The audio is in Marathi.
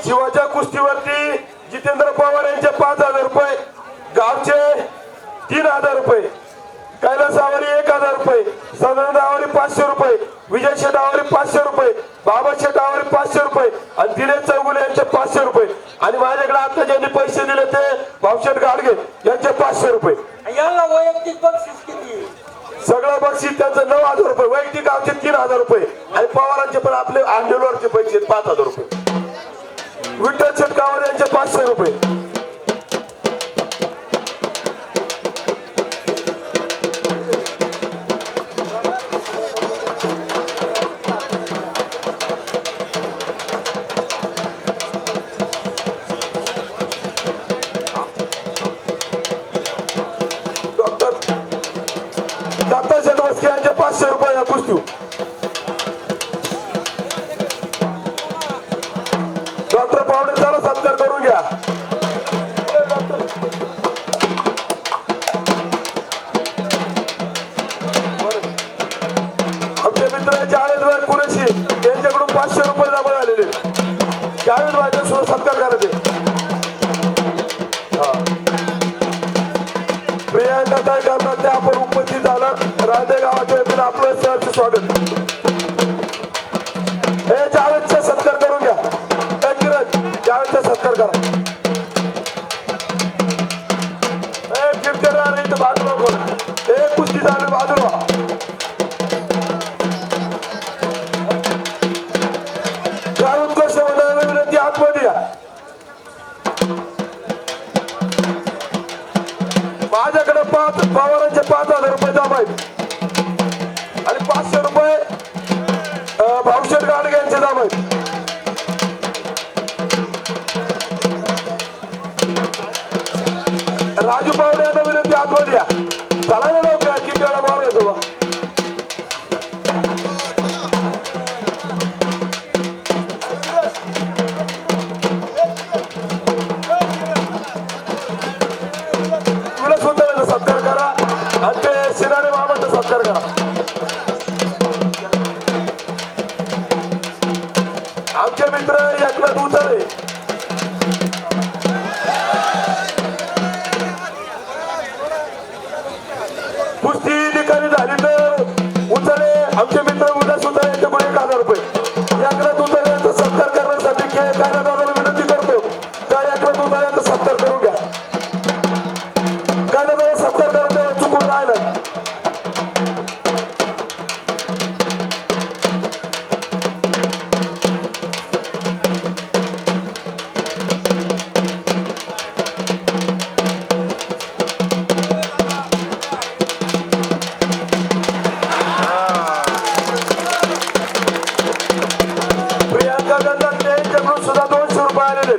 शिवाच्या कुस्तीवरती जितेंद्र पवार यांचे 5,000 रुपये, गावचे 3,000 रुपये, कैलास आवारी 1,000 रुपये, सदानंद आवारी 500 रुपये, विजय शेट आवारी 500 रुपये, बाबा शेट आवारी 500 रुपये आणि दिनेश चौगुले यांचे 500 रुपये आणि माझ्याकडे आता ज्यांनी पैसे दिले ते भाऊशेठ गाडगे यांचे 500 रुपये. याला वैयक्तिक बक्षीस किती? सगळं बक्षीस त्यांचं 9,000 रुपये, वैयक्तिक गावचे 3,000 रुपये आणि पवारांचे पण आपले आंदोलनचे पैसे 5,000 रुपये, विठ्ठल शेट गावारे यांचे 500 रुपये. यांचे 500 रुपये या कुस्ती. डॉक्टर पावडेचा सत्कार करून घ्या. आमचे मित्र जावेद कुरेशी यांच्याकडून 500 रुपये जमा झालेले. जावेद भाईचा सुद्धा सत्कार करायचे. प्रियांका ताई करतात ते आपण उपस्थित झालं. राधे गावाच्या वतीने आपलं सहर्ष स्वागत. हे जावेदचा सत्कार करून घ्या. किरण जावेदचा सत्कार करा. हे गिफ्टेदार इथं बाजूला कोण? हे कुस्ती झाले बाजूला. जावेद को सेवनाला विनंती आतमध्ये या. माझ्याकडे पवारांचे 5,000 रुपये जमा आहेत आणि 500 रुपये भाऊशेठ गाडगे यांचे जमा आहेत. राजू पावडे यांना विनंती आतमध्ये या. चला ना लवकर, किती वेळा मारायचो बा. सत्कार करा आणि ते सिनारे मामाचा सत्कार करा. आमचे मित्र एकनाथ उचले कुस्ती निकाली झाली तर उचले आमचे मित्र उद्या सुद्धा यांच्याकडे 1,000 रुपये. एकनाथ उचले यांचा सत्कार करण्यासाठी कायदादाराला विनंती करतो त्या एकनाथ उचले यांचा सत्कार करून घ्या. सत्कार करतो चुकून राहिलं. प्रियांका गंधा यांच्याकडून सुद्धा 200 रुपये आलेले.